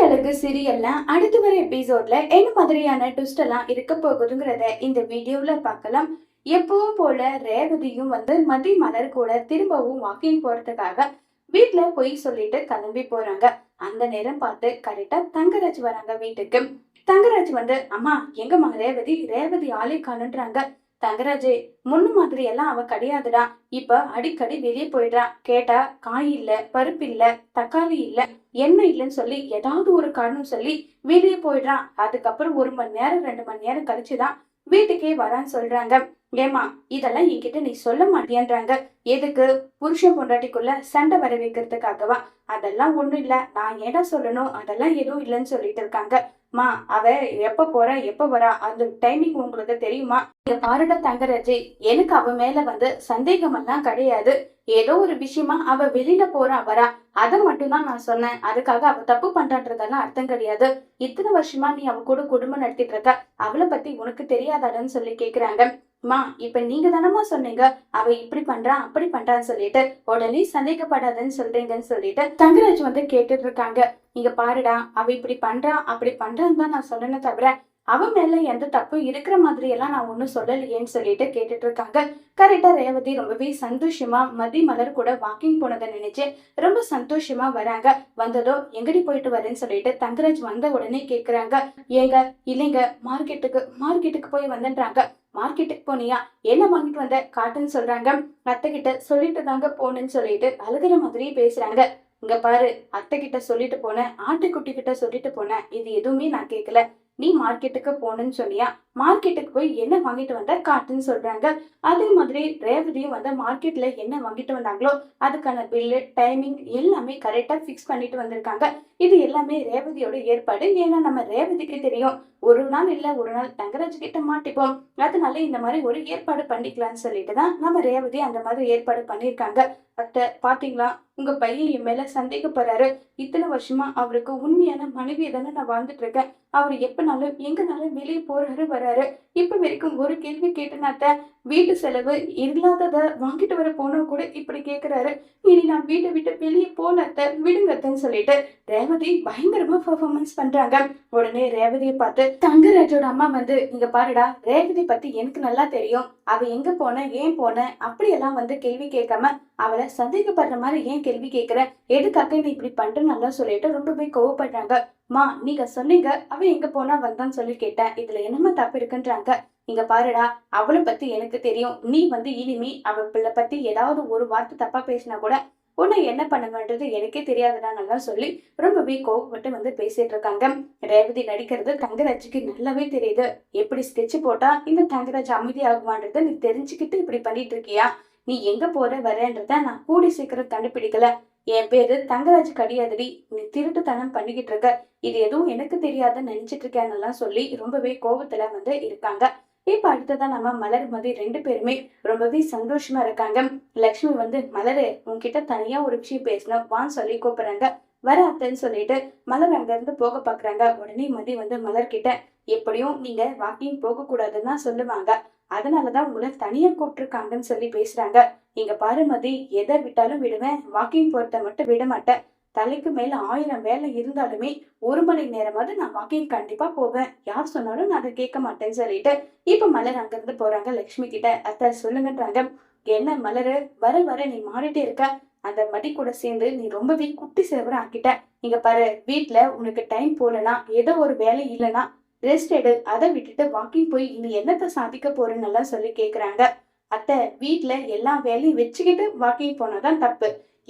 அழகு சீரியல்ல அடுத்து வர எபிசோட்ல என்ன மாதிரியான ட்விஸ்ட் எல்லாம் இருக்க போகுதுங்கிறத இந்த வீடியோல பார்க்கலாம். எப்பவும் போல ரேவதியும் மதி மலர் கூட திரும்பவும் வாக்கிங் போறதுக்காக வீட்டுல போய் சொல்லிட்டு கிளம்பி போறாங்க. அந்த நேரம் பார்த்து கரெக்டா தங்கராஜ் வராங்க வீட்டுக்கு. தங்கராஜ் அம்மா எங்கம்மா ரேவதி ரேவதி ஆளே காணுன்றாங்க. தங்கராஜே முன்ன மாதிரி எல்லாம் அவ கிடையாதுடா. இப்ப அடிக்கடி வெளியே போயிடுறா. கேட்டா காய் இல்ல, பருப்பு இல்ல, தக்காளி இல்ல, எண்ணெய் இல்லைன்னு சொல்லி ஏதாவது ஒரு காரணம் சொல்லி வெளியே போயிடுறான். அதுக்கப்புறம் 1 மணி நேரம் 2 மணி நேரம் கழிச்சுதான் வீட்டுக்கே வரான்னு சொல்றாங்க. ஏமா இதெல்லாம் என்கிட்ட நீ சொல்ல மாட்டியன்றாங்க. எதுக்கு? புருஷன் பொண்டாட்டிக்குள்ள சண்டை வர வைக்கிறதுக்காகவா? அதெல்லாம் ஒண்ணும் இல்ல, நான் ஏடா சொல்லணும், அதெல்லாம் எதுவும் இல்லைன்னு சொல்லிட்டு இருக்காங்க. மா அவ எப்ப போறா எப்ப வரா அந்த டைமிங் உங்களுக்கு தெரியுமா? பாருட தங்கராஜே, எனக்கு அவ மேல சந்தேகம் எல்லாம் கிடையாது. ஏதோ ஒரு விஷயமா அவ வெளியில போறா வரா, அதை மட்டும்தான் நான் சொன்னேன். அதுக்காக அவ தப்பு பண்றான்றதெல்லாம் அர்த்தம் கிடையாது. இத்தனை வருஷமா நீ அவ கூட குடும்பம் நடத்திட்டு இருக்க, அவளை பத்தி உனக்கு தெரியாதான்னு சொல்லி கேக்குறாங்க. மா இப்ப நீங்க தானமா சொன்னீங்க அவ இப்படி பண்றா அப்படி பண்றான்னு சொல்லிட்டு, உடனே சந்தேகப்படாதன்னு சொல்றீங்கன்னு சொல்லிட்டு தங்கராஜ் கேட்டுட்டு இருக்காங்க. இங்க பாருடா, அவ இப்படி பண்றா அப்படி பண்றான்னு தான் நான் சொன்னேன்னு தவிர அவன் மேல எந்த தப்பும் இருக்கிற மாதிரி எல்லாம் நான் ஒன்னும் சொல்லலையேன்னு சொல்லிட்டு கேட்டுட்டு இருக்காங்க. கரெக்டா ரேவதி ரொம்பவே சந்தோஷமா மதி மலர் கூட வாக்கிங் போனதை நினைச்சு ரொம்ப சந்தோஷமா வராங்க. வந்ததோ எங்கடி போயிட்டு வரேன்னு சொல்லிட்டு தங்கராஜ் வந்த உடனே கேக்குறாங்க. ஏங்க இல்லைங்க, மார்க்கெட்டுக்கு போய் வந்துன்றாங்க. மார்க்கெட்டுக்கு போனியா? என்ன வாங்கிட்டு வந்த காட்டுன்னு சொல்றாங்க. அத்தை கிட்ட சொல்லிட்டு தாங்க போனேன்னு சொல்லிட்டு அழுகிற மாதிரி பேசுறாங்க. இங்க பாரு, அத்தை கிட்ட சொல்லிட்டு போனேன், ஆட்டுக்குட்டி கிட்ட சொல்லிட்டு போனேன், இது எதுவுமே நான் கேட்கல. நீ மார்க்கெட்டுக்கு போனேன்னு சொன்னியா? மார்க்கெட்டுக்கு போய் என்ன வாங்கிட்டு வந்த காட்டுன்னு சொல்றாங்க. அதே மாதிரி ரேவதியும் மார்க்கெட்ல என்ன வாங்கிட்டு வந்தாங்களோ அதுக்கான பில்லு டைமிங் எல்லாமே கரெக்டா பிக்ஸ் பண்ணிட்டு வந்திருக்காங்க. இது எல்லாமே ரேவதியோட ஏற்பாடு. ஏன்னா நம்ம ரேவதிக்கு தெரியும், ஒரு நாள் இல்ல ஒரு நாள் தங்கராஜ் கிட்ட மாட்டிப்போம், அதனால இந்த மாதிரி ஒரு ஏற்பாடு பண்ணிக்கலாம்னு சொல்லிட்டு தான் நம்ம ரேவதி அந்த மாதிரி ஏற்பாடு பண்ணிருக்காங்க. அத்தை பாத்தீங்களா, உங்க பையன் என் மேல சந்தேகப்படுறாரு. இத்தனை வருஷமா அவருக்கு உண்மையான மனைவியை தானே நான் வாழ்ந்துட்டு இருக்கேன். அவர் எப்பனாலும் எங்கனாலும் வெளியே போறாரு வர்றாரு. இப்ப வரைக்கும் ஒரு கேள்வி கேட்டனாத்த வீட்டு செலவு இல்லாதத வாங்கிட்டு வர போனா கூட இப்படி கேக்குறாரு. இனி நான் வீட்டை விட்டு வெளியே போலத்த விடுங்கத்தன்னு சொல்லிட்டு ரேவதி பயங்கரமா பெர்ஃபார்மன்ஸ் பண்றாங்க. உடனே ரேவதியை பார்த்து தங்கராஜோட அம்மா இங்க பாருடா, ரேவதி பத்தி எனக்கு நல்லா தெரியும். அவ எங்க போன ஏன் போன அப்படியெல்லாம் கேள்வி கேட்காம அவளை சந்தேகப்படுற மாதிரி ஏன் கேள்வி கேட்கிற, எதுக்காக நீ இப்படி பண்ற நல்லா சொல்லிட்டு ரொம்பவே கோவப்படுறாங்க. மா நீங்க சொன்னீங்க அவ எங்க போனா வந்தான்னு சொல்லி கேட்டேன், இதுல என்னமா தப்பு இருக்குன்றாங்க. இங்க பாருடா, அவளை பத்தி எனக்கு தெரியும். நீ இனிமே அவ பிள்ளை பத்தி ஏதாவது ஒரு வார்த்தை தப்பா பேசினா கூட உன்னை என்ன பண்ணுங்கன்றது எனக்கே தெரியாதுடா நல்லா சொல்லி ரொம்பவே கோவப்பட்டு பேசிட்டு இருக்காங்க. ரேவதி நடிக்கிறது தங்கராஜுக்கு நல்லாவே தெரியுது. எப்படி ஸ்கெட்ச் போட்டா இந்த தங்கராஜ் அமைதி ஆகுவான்றது நீ தெரிஞ்சுக்கிட்டு இப்படி பண்ணிட்டு இருக்கியா? நீ எங்க போற வரேன்றத நான் கூடி சீக்கிரம் கண்டுபிடிக்கல. என் பேரு தங்கராஜ் கிடையாதுடி, நீ திருட்டுத்தனம் பண்ணிக்கிட்டு இருக்க, இது எதுவும் எனக்கு தெரியாதுன்னு நினைச்சிட்டு இருக்கேன்னு சொல்லி ரொம்பவே கோபத்துல இருக்காங்க. இப்ப அடுத்ததான் நம்ம மலர் மதி 2 பேருமே ரொம்பவே சந்தோஷமா இருக்காங்க. லக்ஷ்மி மலரு உன்கிட்ட தனியா ஒரு விஷயம் பேசணும் வான்னு சொல்லி கூப்பிடுறாங்க. வர அத்தைன்னு சொல்லிட்டு மலர் அங்க இருந்து போக பாக்குறாங்க. உடனே மதி மலர் கிட்ட, எப்படியும் நீங்க வாக்கிங் போக கூடாதுன்னு தான் சொல்லுவாங்க, அதனாலதான் உங்களை தனியா கூப்பிட்டுருக்காங்கன்னு சொல்லி பேசுறாங்க. இங்க பாரு மதி, எதை விட்டாலும் விடுவேன், வாக்கிங் போறத மட்டும் விட மாட்டேன். தலைக்கு மேல 1000 வேலை இருந்தாலுமே 1 மணி நேரமாவது நான் வாக்கிங் கண்டிப்பா போவேன், யார் சொன்னாலும் நான் அதை கேட்க மாட்டேன்னு சொல்லிட்டு இப்ப மலர் அங்க இருந்து போறாங்க. லட்சுமி கிட்ட, அத்தை சொல்லுங்கன்றாங்க. என்ன மலரு, வர வர நீ மாறிட்டே இருக்க, அந்த மதி கூட சேர்ந்து நீ ரொம்பவே குட்டி சேவர ஆக்கிட்ட. இங்க பாரு, வீட்டுல உனக்கு டைம் போலனா ஏதோ ஒரு வேலை இல்லைன்னா ரெஸ்ட் எடு, அதை விட்டுட்டு வாக்கிங் போய் நீ என்னத்தை சாதிக்க போறேன்னு எல்லாம் சொல்லி கேக்குறாங்க. அத்தை வீட்டுல எல்லா வேலையும் வச்சுக்கிட்டு வாக்கிங் போனாதான் தப்பு.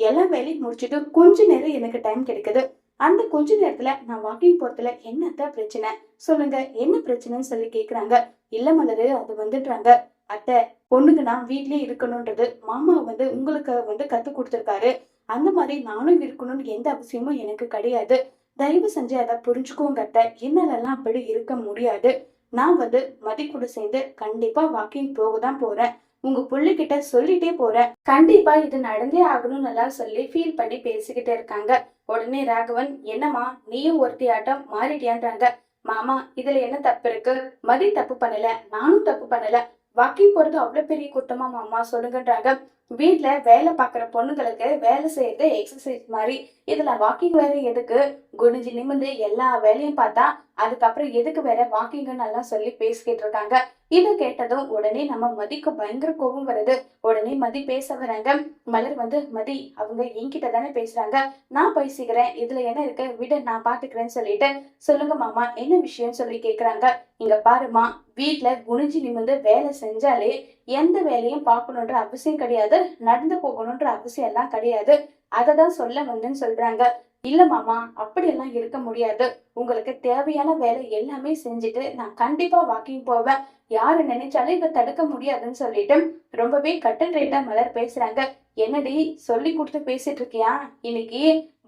எல்லா வேலையும் முடிச்சுட்டு கொஞ்ச நேரம் எனக்கு டைம் கிடைக்குது, அந்த கொஞ்ச நேரத்துல நான் வாக்கிங் போறதுல என்னத்த பிரச்சனை சொல்லுங்க, என்ன பிரச்சனைன்னு சொல்லி கேக்குறாங்க. இல்ல மலரு, அது வந்துடுறாங்க. அத்தை பொண்ணுங்க நான் வீட்லயே இருக்கணும்ன்றது மாமா உங்களுக்கு கத்து கொடுத்துருக்காரு. அந்த மாதிரி நானும் இருக்கணும்னு எந்த அவசியமும் எனக்கு கிடையாது. தயவு செஞ்சு அதை புரிஞ்சுக்கோங்க அத்தை, என்னாலெல்லாம் அப்படி இருக்க முடியாது. நான் மதி கூட சேர்ந்து கண்டிப்பா வாக்கிங் போக தான் போறேன். உங்க புள்ளிக்கிட்ட சொல்லிட்டே போறேன், கண்டிப்பா இது நடந்தே ஆகணும்னு எல்லாம் சொல்லி ஃபீல் பண்ணி பேசிக்கிட்டே இருக்காங்க. உடனே ராகவன், என்னமா நீயும் ஒருத்தியாட்டம் மாறிட்டியான்றாங்க. மாமா இதுல என்ன தப்பு இருக்கு? மதி தப்பு பண்ணல, நானும் தப்பு பண்ணல, வாக்கிங் போறது அவ்வளவு பெரிய குத்தமா மாமா சொல்லுங்கன்றாங்க. வீட்ல வேலை பார்க்குற பொண்ணுங்களுக்கு வேலை செய்யறது எக்ஸசைஸ் மாதிரி. இதுல வாக்கிங் வேற எதுக்கு? குனிஞ்சு நிமிர்ந்து எல்லா வேலையும் பார்த்தா அதுக்கப்புறம் எதுக்கு வேற வாக்கிங்ன்னு எல்லாம் சொல்லி பேசிக்கிட்டு இருக்காங்க. இதை கேட்டதும் உடனே நம்ம மதிக்கு பயங்கர கோபம் வருது. உடனே மதி பேச வராங்க. மலர் வந்து, மதி அவங்க என்கிட்ட தானே பேசுறாங்க, நான் பேசிக்கிறேன், இதுல என்ன இருக்கு, விட நான் பாத்துக்கிறேன்னு சொல்லிட்டு, சொல்லுங்க மாமா என்ன விஷயம் சொல்லி கேக்குறாங்க. இங்க பாருமா, வீட்டுல குனிஞ்சு நிமிர்ந்து வேலை செஞ்சாலே எந்த வேலையும் பார்க்கணுன்ற அவசியம் கிடையாது, நடந்து போகணுன்ற அவசியம் எல்லாம் கிடையாது. அததான் சொல்ல வந்தேன்னு சொல்றாங்க. இல்ல மாமா, அப்படியெல்லாம் இருக்க முடியாது. உங்களுக்கு தேவையான வேலை எல்லாமே செஞ்சுட்டு நான் கண்டிப்பா வாக்கிங் போவேன். யாரு நினைச்சாலும் இதை தடுக்க முடியாதுன்னு சொல்லிட்டு ரொம்பவே கட் அண்ட் ரைட்டா மலர் பேசுறாங்க. என்னடி சொல்லி கொடுத்து பேசிட்டு இருக்கியா? இன்னைக்கு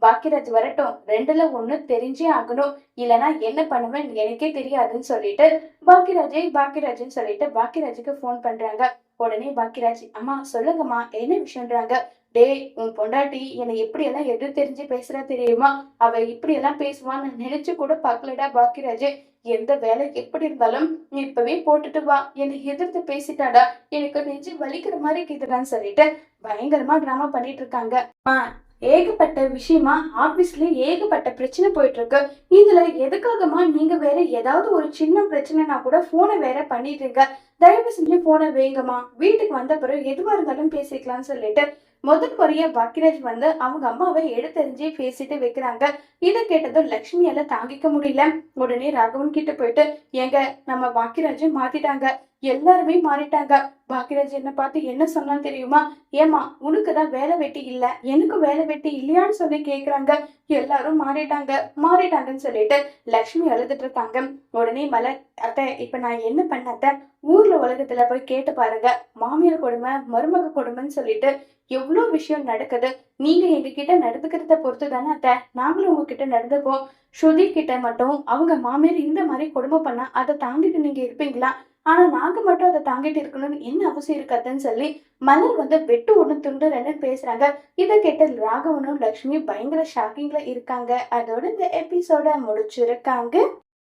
பாக்கியராஜ் வரட்டும், ரெண்டுல ஒண்ணு தெரிஞ்சே ஆகணும், இல்லைன்னா என்ன பண்ணுவேன் எனக்கே தெரியாதுன்னு சொல்லிட்டு பாக்கியராஜ்னு சொல்லிட்டு பாக்கியராஜுக்கு போன் பண்றாங்க. உடனே பாக்கியராஜ், அம்மா சொல்லுங்கம்மா என்ன விஷயம்ன்றாங்க. டேய், உன் பொண்டாட்டி என்னை எப்படி எல்லாம் எது தெரிஞ்சு பேசுறா தெரியுமா? அவ இப்படி எல்லாம் பேசுவான்னு நினைச்சு கூட பாக்கலடா பாக்கியராஜ். எந்த வேலை எப்படி இருந்தாலும் நீ இப்பவே போட்டுட்டு வா, என்னை எதிர்த்து பேசிட்டாடா, எனக்கு நெஞ்சு வலிக்கிற மாதிரி இருக்குதுடான்னு சொல்லிட்டு பயங்கரமா டிராமா பண்ணிட்டு இருக்காங்க. ஏகப்பட்ட விஷயமா ஆபீஸ்ல ஏகப்பட்ட பிரச்சனை போயிட்டு இருக்கு. இதுல எதுக்காகமா நீங்க வேற ஏதாவது ஒரு சின்ன பிரச்சனைனா கூட போனை வேற பண்ணிடுறீங்க. தயவு செஞ்சு போனை வேங்கம்மா, வீட்டுக்கு வந்த பிறகு எதுவா இருந்தாலும் பேசிக்கலாம்னு சொல்லிட்டு முதல் முறையா பாக்கியராஜ் வந்து அவங்க அம்மாவை எடுத்தெறிஞ்சு பேசிட்டு வைக்கிறாங்க. இதை கேட்டதும் லட்சுமியால தாங்கிக்க முடியல. உடனே ராகவன் கிட்ட போயிட்டு, ஏங்க நம்ம பாக்கியராஜும் மாத்திட்டாங்க, எல்லாருமே மாறிட்டாங்க. பாக்கியராஜ் என்ன பார்த்து என்ன சொன்னான்னு தெரியுமா? ஏமா, உனக்குதான் வேலை வெட்டி இல்ல, எனக்கு வேலை வெட்டி இல்லையான்னு சொல்லி கேக்குறாங்க. எல்லாரும் மாறிட்டாங்கன்னு சொல்லிட்டு லக்ஷ்மி அழுதுட்டு இருக்காங்க. உடனே மலர், அத்தை இப்ப நான் என்ன பண்ண, ஊர்ல உலகத்துல போய் கேட்டு பாருங்க, மாமியார் கொடுமை மருமக கொடுமைன்னு சொல்லிட்டு எவ்வளவு விஷயம் நடக்குது. நீங்க எங்ககிட்ட நடந்துக்கிறத பொறுத்து தானே அத்தை நாங்களும் உங்ககிட்ட நடந்துப்போம். ஸ்ருதி கிட்ட மட்டும் அவங்க மாமியார் இந்த மாதிரி கொடுமை பண்ணா அதை தாங்கிட்டு நீங்க இருப்பீங்களா? ஆனா நாங்க மட்டும் அதை தாங்கிட்டு இருக்கணும்னு என்ன அவசியம் இருக்காதுன்னு சொல்லி மலர் வந்து வெட்டு ஒண்ணு துண்டு ரெண்டு பேசுறாங்க. இதை கேட்ட ராகவனும் லட்சுமி பயங்கர ஷாக்கிங்ல இருக்காங்க. அதோட இந்த எபிசோட முடிச்சிருக்காங்க.